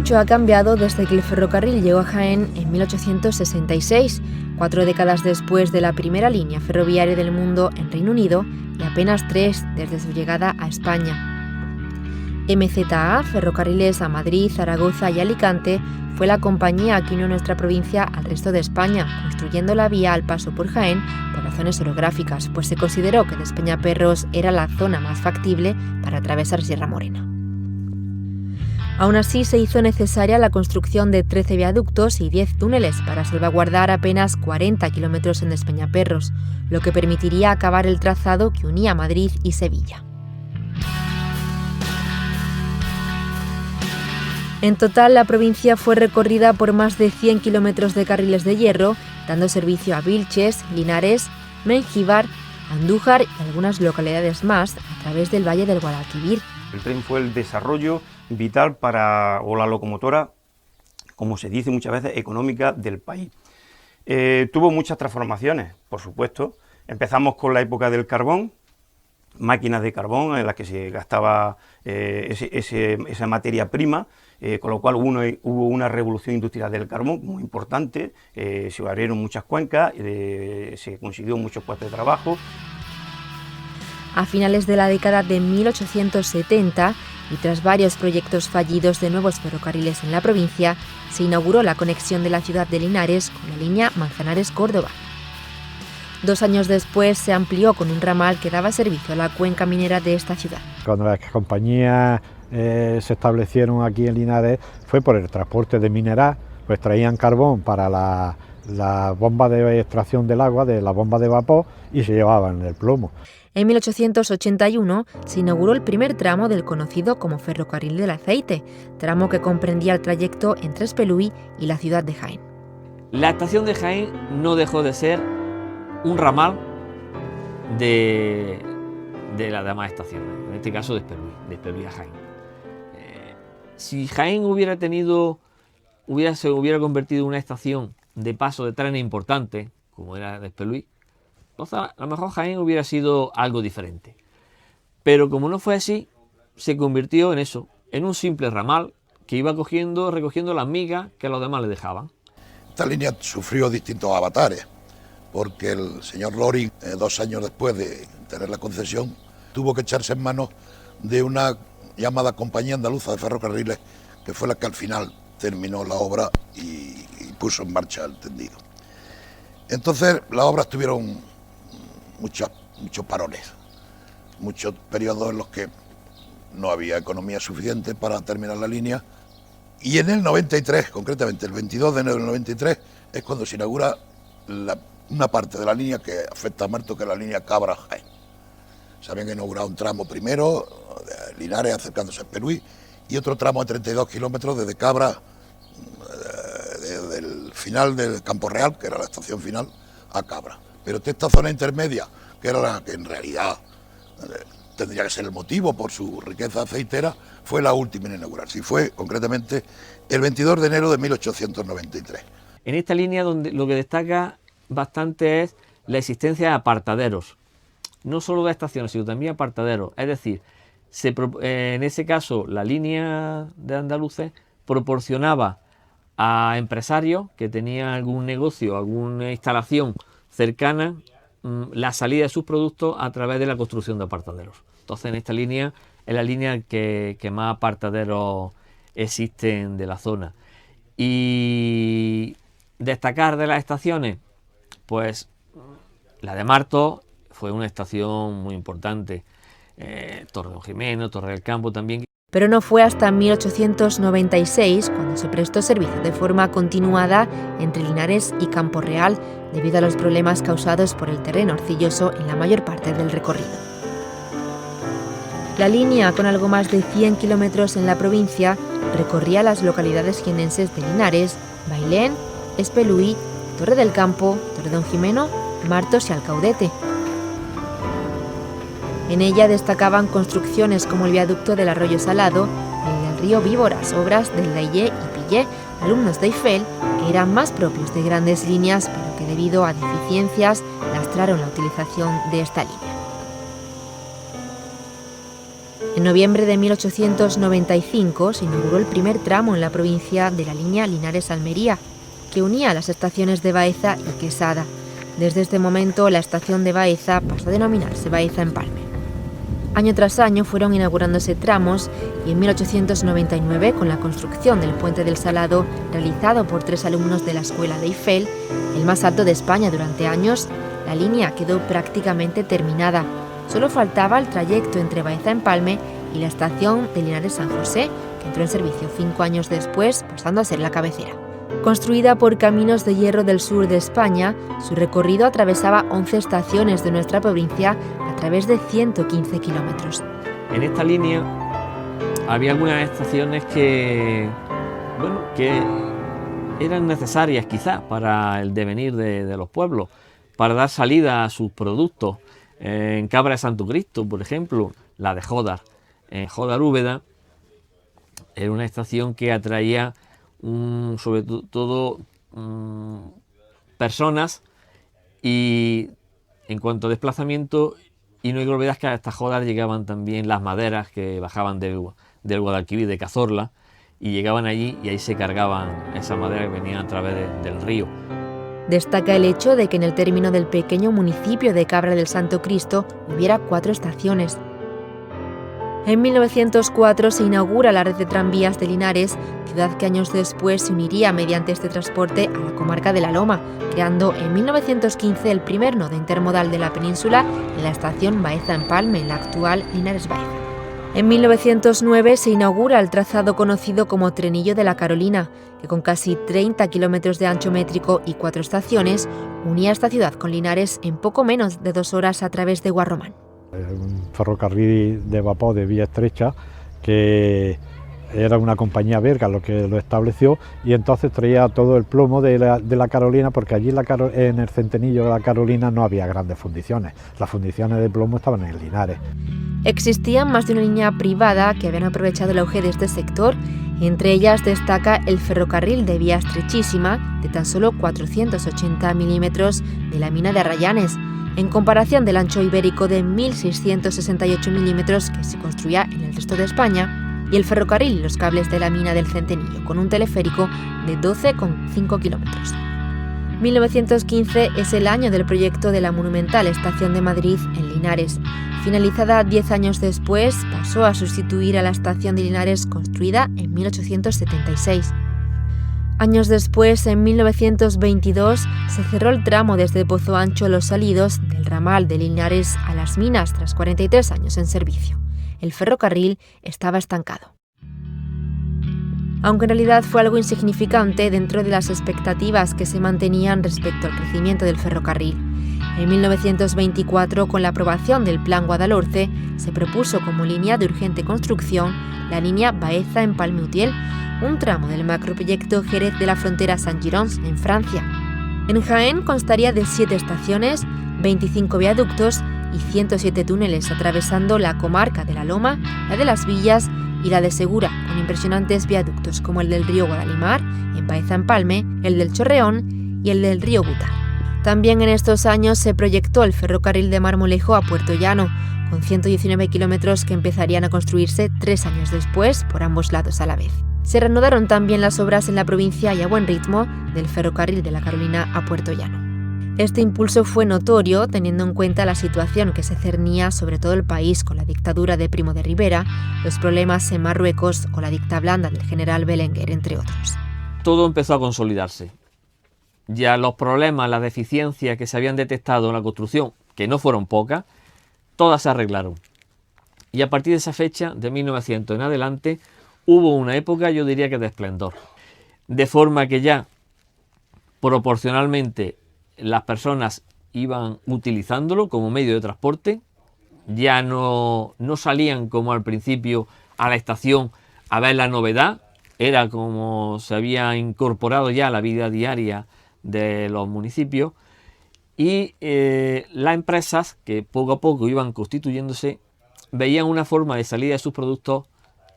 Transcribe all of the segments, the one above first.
Mucho ha cambiado desde que el ferrocarril llegó a Jaén en 1866, 4 décadas después de la primera línea ferroviaria del mundo en Reino Unido y apenas 3 desde su llegada a España. MZA, Ferrocarriles a Madrid, Zaragoza y Alicante, fue la compañía que unió nuestra provincia al resto de España, construyendo la vía al paso por Jaén por razones orográficas, pues se consideró que Despeñaperros era la zona más factible para atravesar Sierra Morena. Aún así, se hizo necesaria la construcción de 13 viaductos y 10 túneles para salvaguardar apenas 40 kilómetros en Despeñaperros, lo que permitiría acabar el trazado que unía Madrid y Sevilla. En total, la provincia fue recorrida por más de 100 kilómetros de carriles de hierro, dando servicio a Vilches, Linares, Mengíbar, Andújar y algunas localidades más a través del Valle del Guadalquivir. El tren fue el desarrollo vital o la locomotora, como se dice muchas veces, económica del país. Tuvo muchas transformaciones, por supuesto. Empezamos con la época del carbón, máquinas de carbón en las que se gastaba esa materia prima, con lo cual hubo una revolución industrial del carbón muy importante, se abrieron muchas cuencas, se consiguió muchos puestos de trabajo. A finales de la década de 1870, y tras varios proyectos fallidos de nuevos ferrocarriles en la provincia, se inauguró la conexión de la ciudad de Linares con la línea Manzanares-Córdoba. 2 años después se amplió con un ramal que daba servicio a la cuenca minera de esta ciudad. Cuando las compañías se establecieron aquí en Linares fue por el transporte de mineral, pues traían carbón para la bomba de extracción del agua, de la bomba de vapor, y se llevaban el plomo. En 1881 se inauguró el primer tramo del conocido como Ferrocarril del Aceite, tramo que comprendía el trayecto entre Espelúi y la ciudad de Jaén. La estación de Jaén no dejó de ser un de las demás estaciones, en este caso de Espelúi a Jaén. Si Jaén se hubiera convertido en una estación de paso de trenes importante, como era de Espelúi, entonces a lo mejor Jaén hubiera sido algo diferente. Pero como no fue así, se convirtió en eso, en un simple ramal que iba recogiendo las migas que los demás le dejaban. Esta línea sufrió distintos avatares, porque el señor Loring, 2 años después de tener la concesión, tuvo que echarse en manos de una llamada Compañía Andaluza de Ferrocarriles, que fue la que al final terminó la obra y puso en marcha el tendido. Entonces las obras tuvieron muchos parones, muchos periodos en los que no había economía suficiente para terminar la línea, y en el 93, concretamente el 22 de enero del 93, es cuando se inaugura una parte de la línea que afecta a Marto, que es la línea Cabra-Jaén. Se habían inaugurado un tramo primero, de Linares acercándose a Espelúi, y otro tramo de 32 kilómetros desde Cabra, desde el final del Campo Real, que era la estación final, a Cabra. Pero esta zona intermedia, que era la que en realidad tendría que ser el motivo por su riqueza aceitera, fue la última en inaugurarse, y fue concretamente el 22 de enero de 1893. En esta línea donde lo que destaca bastante es la existencia de apartaderos, no solo de estaciones, sino también apartaderos. Es decir, en ese caso la línea de andaluces proporcionaba a empresarios que tenían algún negocio, alguna instalación cercana, la salida de sus productos a través de la construcción de apartaderos. Entonces en esta línea es la línea que más apartaderos existen de la zona. Y destacar de las estaciones, pues la de Marto fue una estación muy importante, Torre Don Jimeno, Torre del Campo también. Pero no fue hasta 1896 cuando se prestó servicio de forma continuada entre Linares y Campo Real, debido a los problemas causados por el terreno arcilloso en la mayor parte del recorrido. La línea, con algo más de 100 kilómetros en la provincia, recorría las localidades jienenses de Linares, Bailén, Espelúi, Torre del Campo, Torre Don Jimeno, Martos y Alcaudete. En ella destacaban construcciones como el viaducto del Arroyo Salado, el del río Víboras, obras del Daillé y Pillé, alumnos de Eiffel, que eran más propios de grandes líneas, pero que debido a deficiencias lastraron la utilización de esta línea. En noviembre de 1895 se inauguró el primer tramo en la provincia de la línea Linares-Almería, que unía las estaciones de Baeza y Quesada. Desde este momento, la estación de Baeza pasó a denominarse Baeza-Empalme. Año tras año fueron inaugurándose tramos y en 1899, con la construcción del Puente del Salado, realizado por 3 alumnos de la Escuela de Eiffel, el más alto de España durante años, la línea quedó prácticamente terminada. Solo faltaba el trayecto entre Baeza-Empalme y la estación de Linares-San José, que entró en servicio 5 años después, pasando a ser la cabecera. Construida por Caminos de Hierro del Sur de España, su recorrido atravesaba 11 estaciones de nuestra provincia a través de 115 kilómetros. En esta línea había algunas estaciones que eran necesarias quizás para el devenir de los pueblos, para dar salida a sus productos. En Cabra de Santo Cristo, por ejemplo, la de Jódar. En Jódar Úbeda era una estación que atraía sobre todo personas, y en cuanto a desplazamiento, y no hay que olvidar que hasta Jódar llegaban también las maderas que bajaban del Guadalquivir, de Cazorla, y llegaban allí y ahí se cargaban esas maderas que venían a través del río. Destaca el hecho de que en el término del pequeño municipio de Cabra del Santo Cristo hubiera 4 estaciones. En 1904 se inaugura la red de tranvías de Linares, ciudad que años después se uniría mediante este transporte a la comarca de La Loma, creando en 1915 el primer nodo intermodal de la península en la estación Baeza-Empalme, en la actual Linares-Baeza. En 1909 se inaugura el trazado conocido como Trenillo de la Carolina, que con casi 30 kilómetros de ancho métrico y 4 estaciones, unía esta ciudad con Linares en poco menos de 2 horas a través de Guarromán. Un ferrocarril de vapor de vía estrecha que era una compañía belga lo que lo estableció, y entonces traía todo el plomo de la Carolina, porque allí en el Centenillo de la Carolina no había grandes fundiciones, las fundiciones de plomo estaban en Linares. Existían más de una línea privada que habían aprovechado el auge de este sector, y entre ellas destaca el ferrocarril de vía estrechísima de tan solo 480 milímetros de la mina de Arrayanes, en comparación del ancho ibérico de 1.668 milímetros que se construía en el resto de España, y el ferrocarril y los cables de la mina del Centenillo, con un teleférico de 12,5 kilómetros. 1915 es el año del proyecto de la monumental Estación de Madrid en Linares. Finalizada 10 años después, pasó a sustituir a la estación de Linares construida en 1876. Años después, en 1922, se cerró el tramo desde Pozo Ancho Los Salidos del ramal de Linares a Las Minas tras 43 años en servicio. El ferrocarril estaba estancado. Aunque en realidad fue algo insignificante dentro de las expectativas que se mantenían respecto al crecimiento del ferrocarril. En 1924, con la aprobación del Plan Guadalhorce, se propuso como línea de urgente construcción la línea Baeza-Empalme-Utiel, un tramo del macroproyecto Jerez de la Frontera Saint-Girons, en Francia. En Jaén constaría de 7 estaciones, 25 viaductos y 107 túneles atravesando la comarca de La Loma, la de Las Villas y la de Segura, con impresionantes viaductos como el del río Guadalimar, en Baeza-Empalme, el del Chorreón y el del río Gutar. También en estos años se proyectó el ferrocarril de Marmolejo a Puerto Llano, con 119 kilómetros que empezarían a construirse 3 años después por ambos lados a la vez. Se reanudaron también las obras en la provincia y a buen ritmo del ferrocarril de la Carolina a Puerto Llano. Este impulso fue notorio teniendo en cuenta la situación que se cernía sobre todo el país con la dictadura de Primo de Rivera, los problemas en Marruecos o la dicta blanda del general Belenguer, entre otros. Todo empezó a consolidarse. Ya los problemas, las deficiencias que se habían detectado en la construcción, que no fueron pocas, todas se arreglaron. Y a partir de esa fecha, de 1900 en adelante, hubo una época, yo diría que de esplendor. De forma que ya, proporcionalmente, las personas iban utilizándolo como medio de transporte, ya no salían como al principio a la estación a ver la novedad, era como se había incorporado ya a la vida diaria de los municipios, y las empresas que poco a poco iban constituyéndose veían una forma de salida de sus productos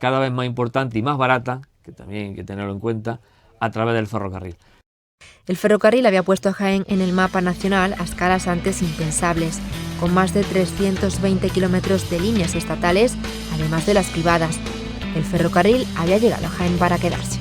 cada vez más importante y más barata, que también hay que tenerlo en cuenta, a través del ferrocarril. El ferrocarril había puesto a Jaén en el mapa nacional a escalas antes impensables. con más de 320 kilómetros de líneas estatales, además de las privadas. El ferrocarril había llegado a Jaén para quedarse.